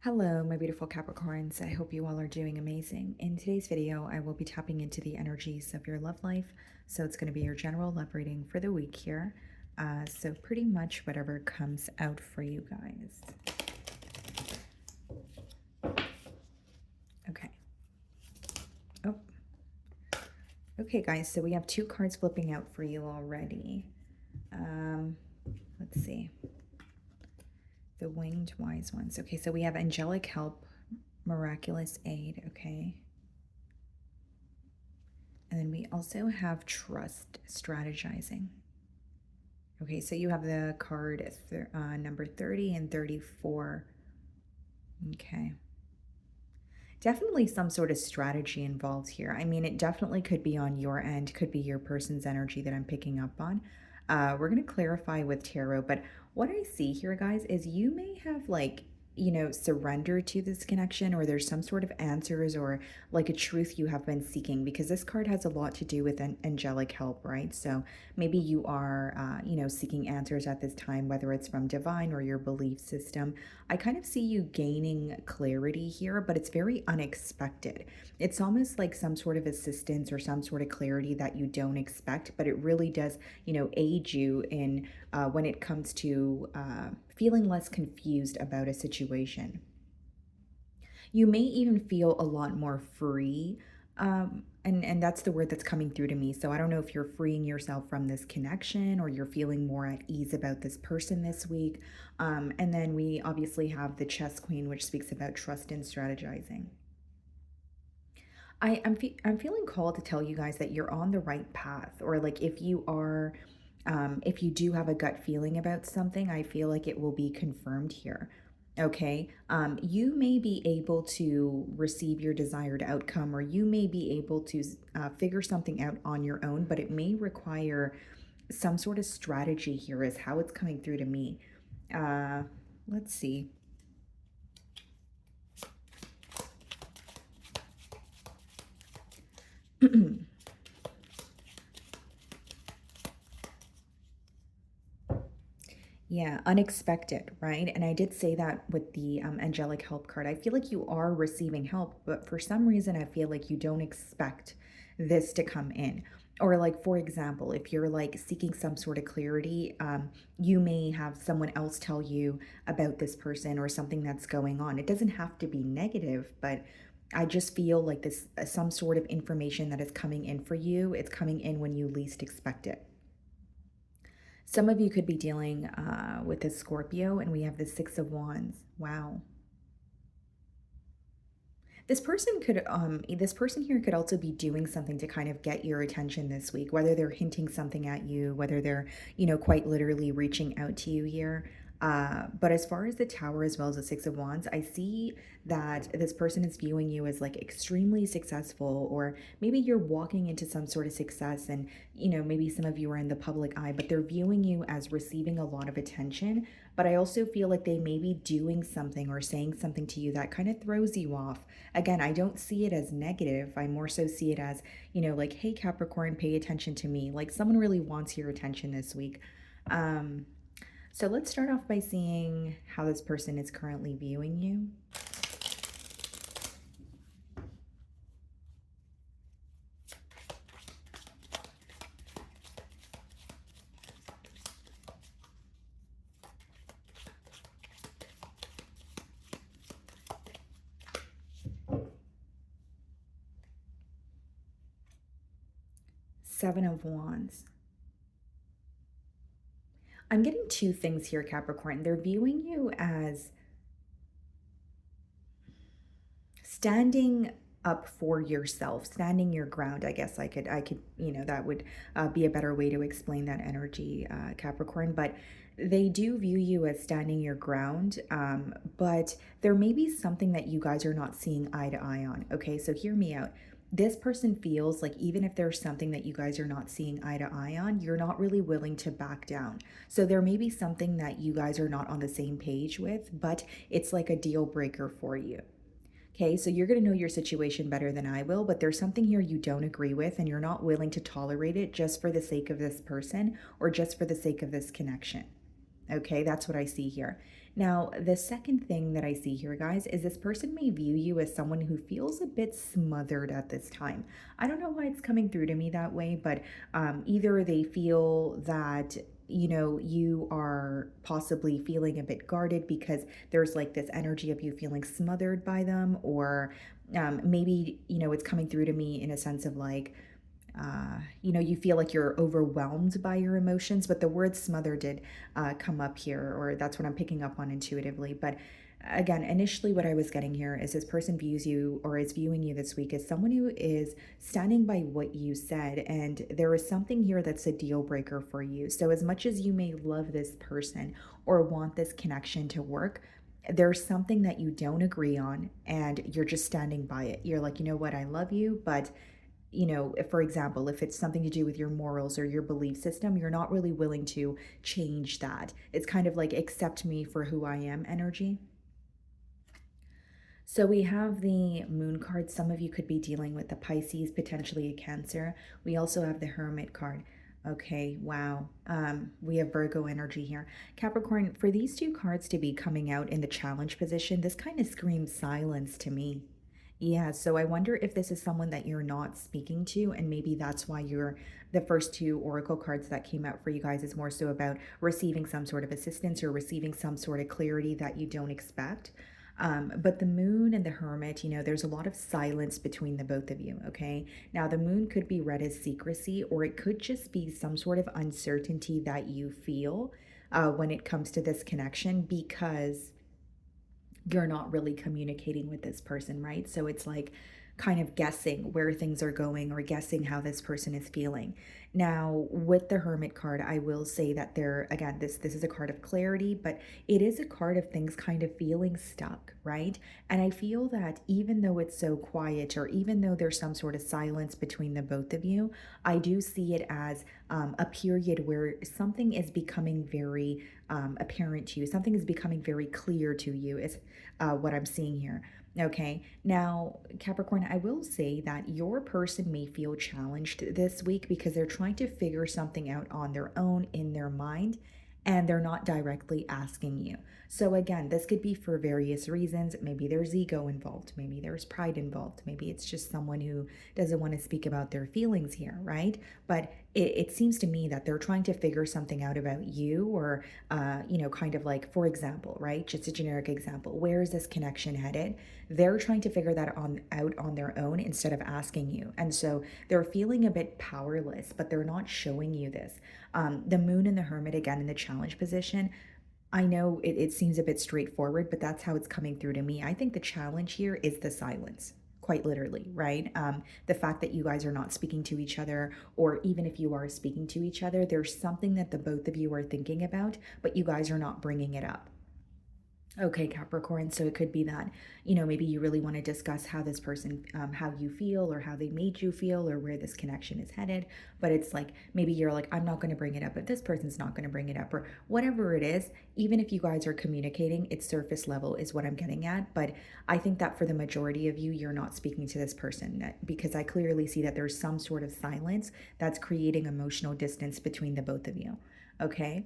Hello, my beautiful Capricorns. I hope you all are doing amazing. In today's video, I will be tapping into the energies of your love life. So it's going to be your general love reading for the week here. So pretty much whatever comes out for you guys. Okay. Oh. Okay, guys. So we have two cards flipping out for you already. Let's see. The Winged Wise Ones. Okay, so we have angelic help, miraculous aid. Okay. And then we also have trust, strategizing. Okay, so you have the card number 30 and 34. Okay. Definitely some sort of strategy involved here. I mean, it definitely could be on your end, could be your person's energy that I'm picking up on. We're going to clarify with tarot, but what I see here, guys, is you may have surrender to this connection, or there's some sort of answers or like a truth you have been seeking, because this card has a lot to do with an angelic help, right? So maybe you are, seeking answers at this time, whether it's from divine or your belief system. I kind of see you gaining clarity here, but it's very unexpected. It's almost like some sort of assistance or some sort of clarity that you don't expect, but it really does, aid you in when it comes to feeling less confused about a situation. You may even feel a lot more free. And that's the word that's coming through to me. So I don't know if you're freeing yourself from this connection or you're feeling more at ease about this person this week. And then we obviously have the Chess Queen, which speaks about trust and strategizing. I'm feeling called to tell you guys that you're on the right path, or like if you are, if you do have a gut feeling about something, I feel like it will be confirmed here. Okay, you may be able to receive your desired outcome, or you may be able to figure something out on your own, but it may require some sort of strategy here, is how it's coming through to me. Let's see. Yeah, unexpected, right? And I did say that with the angelic help card. I feel like you are receiving help, but for some reason, I feel like you don't expect this to come in. Or, like, for example, if you're like seeking some sort of clarity, you may have someone else tell you about this person or something that's going on. It doesn't have to be negative, but I just feel like this some sort of information that is coming in for you. It's coming in when you least expect it. Some of you could be dealing with a Scorpio, and we have the Six of Wands. Wow. This person here could also be doing something to kind of get your attention this week, whether they're hinting something at you, whether they're, quite literally reaching out to you here. But as far as the Tower as well as the Six of Wands, I see that this person is viewing you as like extremely successful, or maybe you're walking into some sort of success, and maybe some of you are in the public eye, but they're viewing you as receiving a lot of attention. But I also feel like they may be doing something or saying something to you that kind of throws you off. Again, I don't see it as negative. I more so see it as, like, hey, Capricorn, pay attention to me. Like, someone really wants your attention this week. So let's start off by seeing how this person is currently viewing you. Seven of Wands. I'm getting two things here, Capricorn. They're viewing you as standing up for yourself, standing your ground. I guess I could, that would be a better way to explain that energy, Capricorn. But they do view you as standing your ground, but there may be something that you guys are not seeing eye to eye on. Okay, so hear me out. This person feels like even if there's something that you guys are not seeing eye to eye on, you're not really willing to back down. So there may be something that you guys are not on the same page with, but it's like a deal breaker for you. Okay, so you're going to know your situation better than I will, but there's something here you don't agree with, and you're not willing to tolerate it just for the sake of this person or just for the sake of this connection. Okay, that's what I see here. Now, the second thing that I see here, guys, is this person may view you as someone who feels a bit smothered at this time. I don't know why it's coming through to me that way, but either they feel that, you are possibly feeling a bit guarded because there's like this energy of you feeling smothered by them, or maybe, it's coming through to me in a sense of like, you feel like you're overwhelmed by your emotions, but the word smother did come up here, or that's what I'm picking up on intuitively. But again, initially, what I was getting here is this person views you or is viewing you this week as someone who is standing by what you said. And there is something here that's a deal breaker for you. So, as much as you may love this person or want this connection to work, there's something that you don't agree on and you're just standing by it. You're like, you know what, I love you, but if, for example, if it's something to do with your morals or your belief system, you're not really willing to change that. It's kind of like accept me for who I am energy. So we have the moon card. Some of you could be dealing with the Pisces, potentially a Cancer. We also have the Hermit card. Okay, wow. We have Virgo energy here. Capricorn, for these two cards to be coming out in the challenge position, this kind of screams silence to me. Yeah, so I wonder if this is someone that you're not speaking to, and maybe that's why the first two oracle cards that came out for you guys is more so about receiving some sort of assistance or receiving some sort of clarity that you don't expect. But the moon and the hermit, there's a lot of silence between the both of you, okay? Now, the moon could be read as secrecy, or it could just be some sort of uncertainty that you feel when it comes to this connection because you're not really communicating with this person, right? So it's like kind of guessing where things are going or guessing how this person is feeling. Now, with the Hermit card, I will say that there again, this is a card of clarity, but it is a card of things kind of feeling stuck, right? And I feel that even though it's so quiet or even though there's some sort of silence between the both of you, I do see it as a period where something is becoming very apparent to you. Something is becoming very clear to you, is what I'm seeing here. Okay, now Capricorn, I will say that your person may feel challenged this week because they're trying to figure something out on their own in their mind and they're not directly asking you. So, again, this could be for various reasons. Maybe there's ego involved, maybe there's pride involved, maybe it's just someone who doesn't want to speak about their feelings here, right? But it seems to me that they're trying to figure something out about you, or, kind of like, for example, right? Just a generic example. Where is this connection headed? They're trying to figure that out on their own instead of asking you. And so they're feeling a bit powerless, but they're not showing you this. The moon and the hermit, again, in the challenge position, I know it seems a bit straightforward, but that's how it's coming through to me. I think the challenge here is the silence, quite literally, right? The fact that you guys are not speaking to each other, or even if you are speaking to each other, there's something that the both of you are thinking about, but you guys are not bringing it up. Okay, Capricorn. So it could be that, maybe you really want to discuss how this person, how you feel, or how they made you feel, or where this connection is headed. But it's like, maybe you're like, I'm not going to bring it up, but this person's not going to bring it up, or whatever it is. Even if you guys are communicating, it's surface level, is what I'm getting at. But I think that for the majority of you, you're not speaking to this person because I clearly see that there's some sort of silence that's creating emotional distance between the both of you. Okay.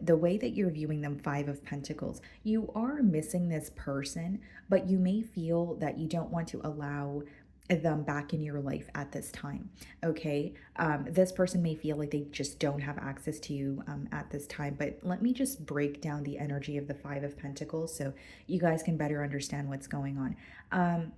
The way that you're viewing them, Five of Pentacles, you are missing this person, but you may feel that you don't want to allow them back in your life at this time. Okay. This person may feel like they just don't have access to you at this time, but let me just break down the energy of the Five of Pentacles so you guys can better understand what's going on.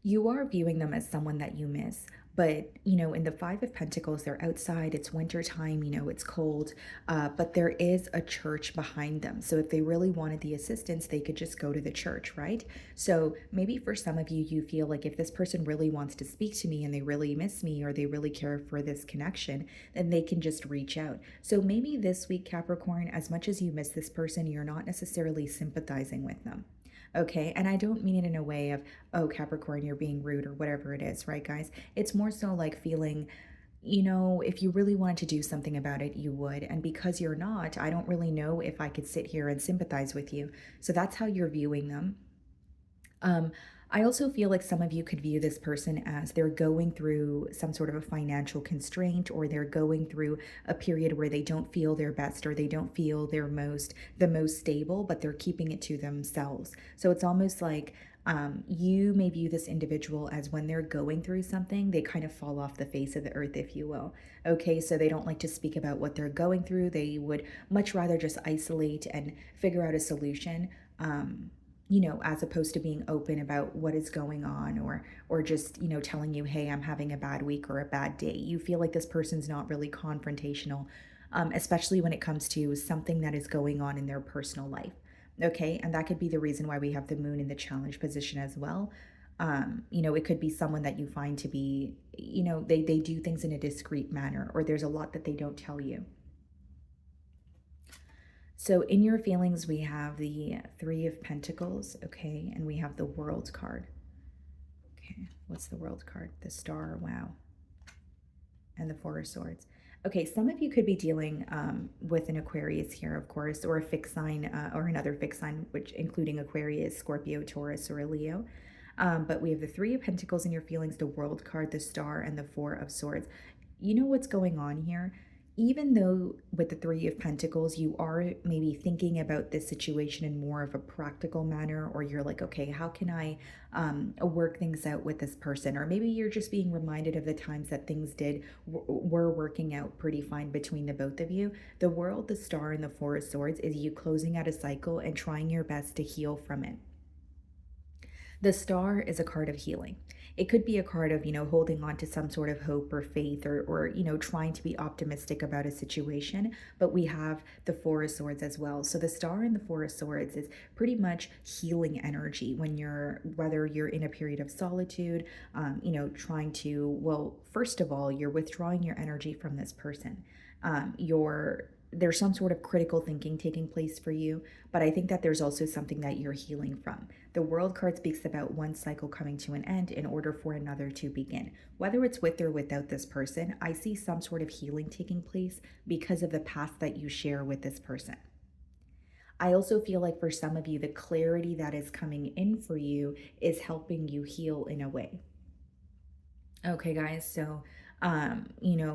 You are viewing them as someone that you miss. But, in the Five of Pentacles, they're outside, it's winter time, it's cold, but there is a church behind them. So if they really wanted the assistance, they could just go to the church, right? So maybe for some of you, you feel like if this person really wants to speak to me and they really miss me or they really care for this connection, then they can just reach out. So maybe this week, Capricorn, as much as you miss this person, you're not necessarily sympathizing with them. Okay. And I don't mean it in a way of, oh, Capricorn, you're being rude or whatever it is, right, guys? It's more so like feeling, if you really wanted to do something about it, you would. And because you're not, I don't really know if I could sit here and sympathize with you. So that's how you're viewing them. Um, I also feel like some of you could view this person as they're going through some sort of a financial constraint, or they're going through a period where they don't feel their best, or they don't feel the most stable, but they're keeping it to themselves. So it's almost like you may view this individual as when they're going through something, they kind of fall off the face of the earth, if you will. Okay, so they don't like to speak about what they're going through. They would much rather just isolate and figure out a solution. As opposed to being open about what is going on, or just, telling you, hey, I'm having a bad week or a bad day. You feel like this person's not really confrontational, especially when it comes to something that is going on in their personal life. Okay, and that could be the reason why we have the moon in the challenge position as well. It could be someone that you find to be, they do things in a discreet manner, or there's a lot that they don't tell you. So in your feelings, we have the Three of Pentacles, okay, and we have the World card. Okay, what's the World card? The Star, wow, and the Four of Swords. Okay, some of you could be dealing with an Aquarius here, of course, or a fixed sign, or another fixed sign, which including Aquarius, Scorpio, Taurus, or a Leo. But we have the Three of Pentacles in your feelings, the World card, the Star, and the Four of Swords. You know what's going on here? Even though with the Three of Pentacles, you are maybe thinking about this situation in more of a practical manner, or you're like, okay, how can I work things out with this person? Or maybe you're just being reminded of the times that things were working out pretty fine between the both of you. The World, the Star, and the Four of Swords is you closing out a cycle and trying your best to heal from it. The Star is a card of healing. It could be a card of, holding on to some sort of hope or faith, or trying to be optimistic about a situation. But we have the Four of Swords as well. So the Star and the Four of Swords is pretty much healing energy when whether you're in a period of solitude, trying to, well, first of all, you're withdrawing your energy from this person. There's some sort of critical thinking taking place for you, but I think that there's also something that you're healing from. The World card speaks about one cycle coming to an end in order for another to begin. Whether it's with or without this person, I see some sort of healing taking place because of the past that you share with this person. I also feel like for some of you, the clarity that is coming in for you is helping you heal in a way. Okay, guys, so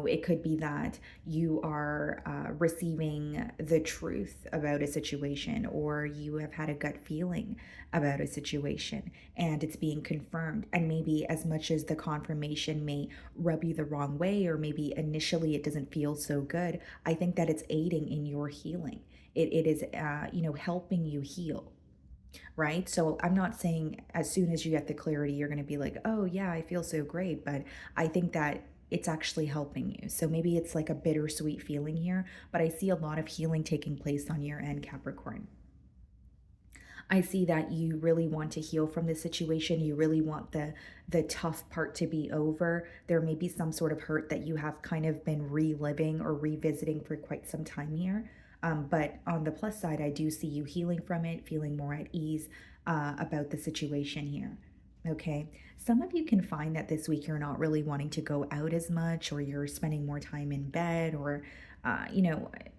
it could be that you are receiving the truth about a situation, or you have had a gut feeling about a situation and it's being confirmed. And maybe as much as the confirmation may rub you the wrong way, or maybe initially it doesn't feel so good, I think that it's aiding in your healing. It is, helping you heal. Right? So I'm not saying as soon as you get the clarity, you're going to be like, oh, yeah, I feel so great. But I think that it's actually helping you. So maybe it's like a bittersweet feeling here, but I see a lot of healing taking place on your end, Capricorn. I see that you really want to heal from this situation. You really want the tough part to be over. There may be some sort of hurt that you have kind of been reliving or revisiting for quite some time here. But on the plus side, I do see you healing from it, feeling more at ease about the situation here. Okay. Some of you can find that this week you're not really wanting to go out as much, or you're spending more time in bed, or,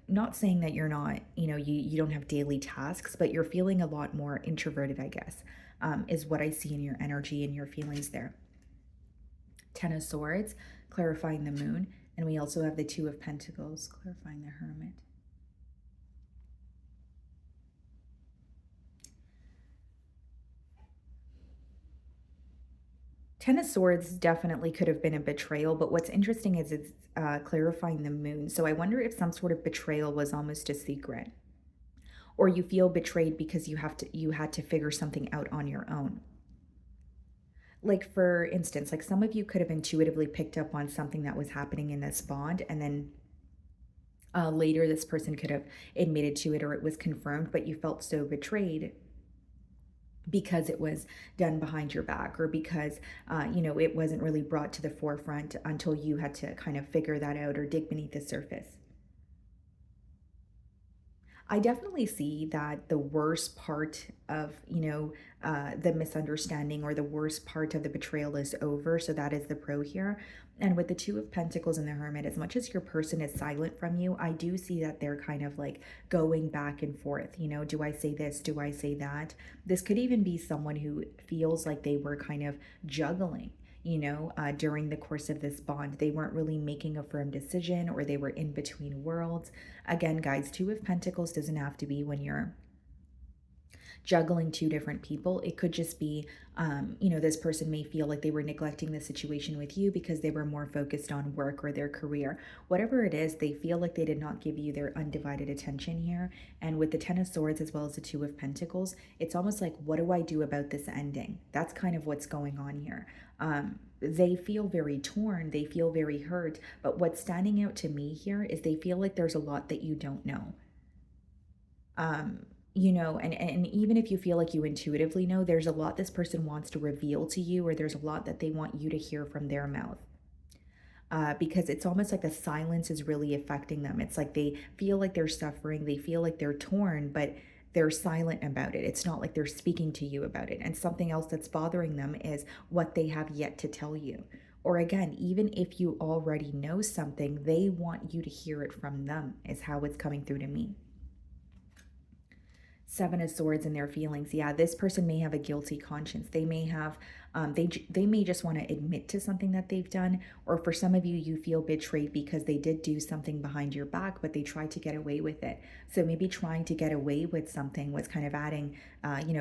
not saying that you're not, you don't have daily tasks, but you're feeling a lot more introverted, I guess, is what I see in your energy and your feelings there. Ten of Swords, clarifying the moon. And we also have the Two of Pentacles, clarifying the Hermit. Ten of Swords definitely could have been a betrayal, but what's interesting is it's clarifying the moon. So I wonder if some sort of betrayal was almost a secret, or you feel betrayed because you had to figure something out on your own. Like, for instance, like some of you could have intuitively picked up on something that was happening in this bond, and then later this person could have admitted to it, or it was confirmed, but you felt so betrayed because it was done behind your back, or because it wasn't really brought to the forefront until you had to kind of figure that out or dig beneath the surface. I definitely see that the worst part of, the misunderstanding, or the worst part of the betrayal is over. So that is the pro here. And with the Two of Pentacles and the Hermit, as much as your person is silent from you, I do see that they're kind of like going back and forth. You know, do I say this? Do I say that? This could even be someone who feels like they were kind of juggling. During the course of this bond, they weren't really making a firm decision, or they were in between worlds. Again, guys, Two of Pentacles doesn't have to be when you're juggling two different people. It could just be, this person may feel like they were neglecting the situation with you because they were more focused on work or their career. Whatever it is, they feel like they did not give you their undivided attention here. And with the Ten of Swords as well as the Two of Pentacles, it's almost like, what do I do about this ending? That's kind of what's going on here. They feel very torn, they feel very hurt, but what's standing out to me here is they feel like there's a lot that you don't know. And even if you feel like you intuitively know, there's a lot this person wants to reveal to you, or there's a lot that they want you to hear from their mouth. Because it's almost like the silence is really affecting them. It's like they feel like they're suffering, they feel like they're torn, but they're silent about it. It's not like they're speaking to you about it. And something else that's bothering them is what they have yet to tell you. Or again, even if you already know something, they want you to hear it from them, is how it's coming through to me. Seven of Swords and their feelings. Yeah, this person may have a guilty conscience. They may have, they may just want to admit to something that they've done. Or for some of you, you feel betrayed because they did do something behind your back, but they tried to get away with it. So maybe trying to get away with something was kind of adding,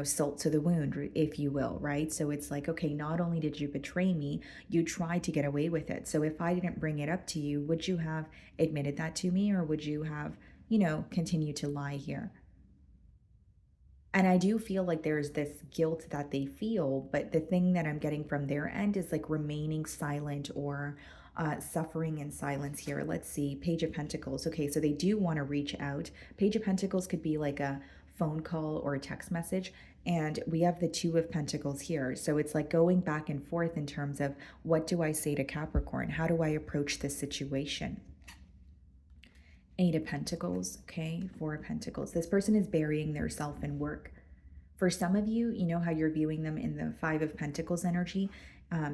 salt to the wound, if you will, right? So it's like, okay, not only did you betray me, you tried to get away with it. So if I didn't bring it up to you, would you have admitted that to me, or would you have, continued to lie here? And I do feel like there's this guilt that they feel, but the thing that I'm getting from their end is like remaining silent, or suffering in silence here. Let's see, Page of Pentacles. Okay, so they do want to reach out. Page of Pentacles could be like a phone call or a text message. And we have the Two of Pentacles here. So it's like going back and forth in terms of, what do I say to Capricorn? How do I approach this situation? Eight of Pentacles, okay, Four of Pentacles. This person is burying their self in work. For some of you, you know how you're viewing them in the Five of Pentacles energy.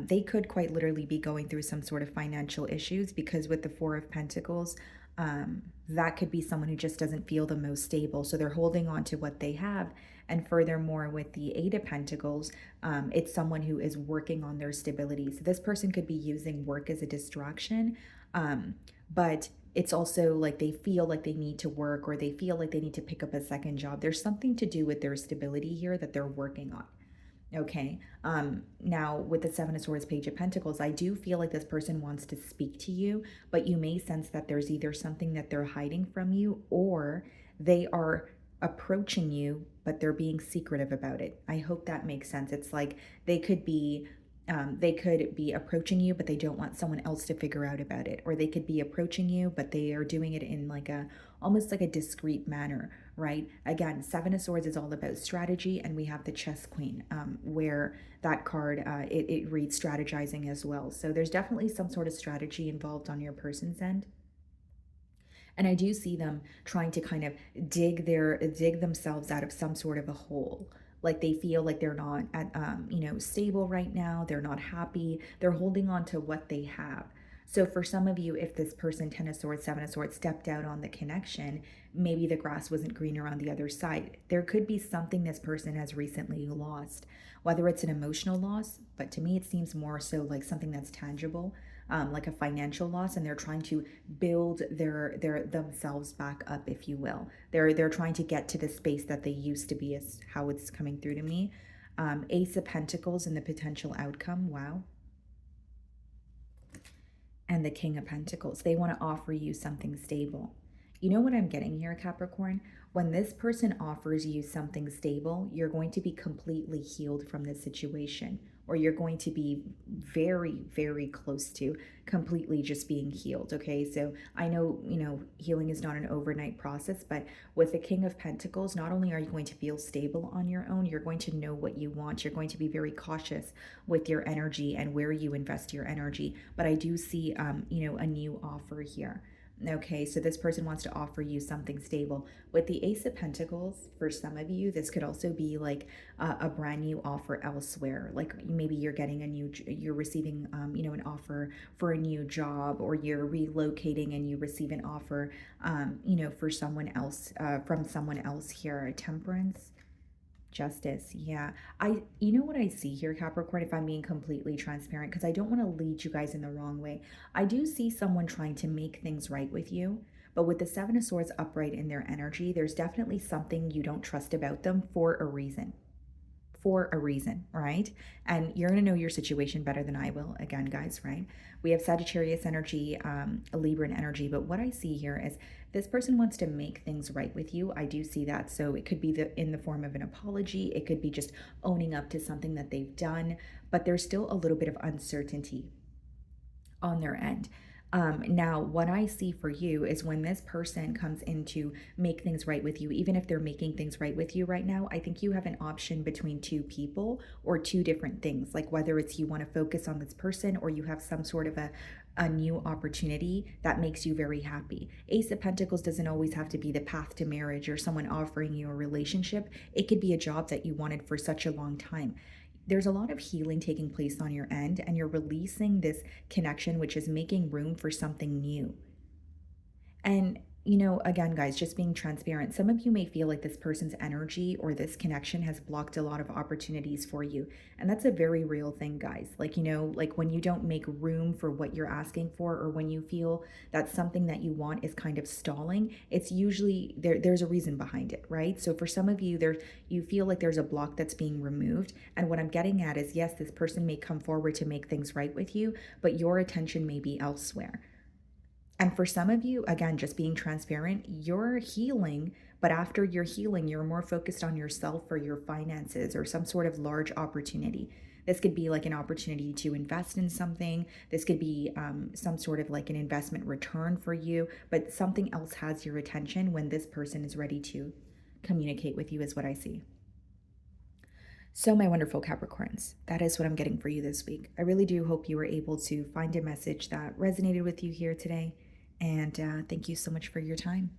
They could quite literally be going through some sort of financial issues, because with the Four of Pentacles, that could be someone who just doesn't feel the most stable. So they're holding on to what they have. And furthermore, with the Eight of Pentacles, it's someone who is working on their stability. So this person could be using work as a distraction, but it's also like they feel like they need to work, or they feel like they need to pick up a second job. There's something to do with their stability here that they're working on. Okay. Now with the Seven of Swords, Page of Pentacles, I do feel like this person wants to speak to you, but you may sense that there's either something that they're hiding from you, or they are approaching you, but they're being secretive about it. I hope that makes sense. It's like they could be approaching you, but they don't want someone else to figure out about it. Or they could be approaching you, but they are doing it in like almost like a discreet manner, right? Again, Seven of Swords is all about strategy, and we have the Chess Queen, where that card, it reads strategizing as well. So there's definitely some sort of strategy involved on your person's end. And I do see them trying to kind of dig themselves out of some sort of a hole. Like they feel like they're not stable right now. They're not happy. They're holding on to what they have. So for some of you, if this person, Ten of Swords, Seven of Swords, stepped out on the connection, maybe the grass wasn't greener on the other side. There could be something this person has recently lost, whether it's an emotional loss, but to me it seems more so like something that's tangible, like a financial loss, and they're trying to build their themselves back up, if you will. They're trying to get to the space that they used to be, is how it's coming through to me. Ace of Pentacles and the potential outcome. Wow. And the King of Pentacles. They want to offer you something stable. You know what I'm getting here, Capricorn? When this person offers you something stable, you're going to be completely healed from this situation, or you're going to be very, very close to completely just being healed. Okay, so I know, healing is not an overnight process, but with the King of Pentacles, not only are you going to feel stable on your own, you're going to know what you want. You're going to be very cautious with your energy and where you invest your energy. But I do see, a new offer here. Okay, so this person wants to offer you something stable. With the Ace of Pentacles, for some of you, this could also be like a brand new offer elsewhere. Like maybe you're getting you're receiving, an offer for a new job, or you're relocating and you receive an offer, for someone else, from someone else here. Temperance. Justice, yeah. You know what I see here, Capricorn, if I'm being completely transparent, because I don't want to lead you guys in the wrong way. I do see someone trying to make things right with you, but with the Seven of Swords upright in their energy, there's definitely something you don't trust about them for a reason, right? And you're going to know your situation better than I will, again, guys, right? We have Sagittarius energy, a Libran energy, but what I see here is this person wants to make things right with you. I do see that. So it could be in the form of an apology, it could be just owning up to something that they've done, but there's still a little bit of uncertainty on their end. Now, what I see for you is when this person comes in to make things right with you, even if they're making things right with you right now, I think you have an option between two people or two different things. Like whether it's you want to focus on this person or you have some sort of a new opportunity that makes you very happy. Ace of Pentacles doesn't always have to be the path to marriage or someone offering you a relationship. It could be a job that you wanted for such a long time. There's a lot of healing taking place on your end, and you're releasing this connection, which is making room for something new. And, again, guys, just being transparent, some of you may feel like this person's energy or this connection has blocked a lot of opportunities for you. And that's a very real thing, guys. Like, like when you don't make room for what you're asking for, or when you feel that something that you want is kind of stalling, it's usually there's a reason behind it, right? So for some of you, you feel like there's a block that's being removed. And what I'm getting at is, yes, this person may come forward to make things right with you, but your attention may be elsewhere. And for some of you, again, just being transparent, you're healing, but after you're healing, you're more focused on yourself or your finances or some sort of large opportunity. This could be like an opportunity to invest in something. This could be some sort of like an investment return for you, but something else has your attention when this person is ready to communicate with you, is what I see. So, my wonderful Capricorns, that is what I'm getting for you this week. I really do hope you were able to find a message that resonated with you here today. And thank you so much for your time.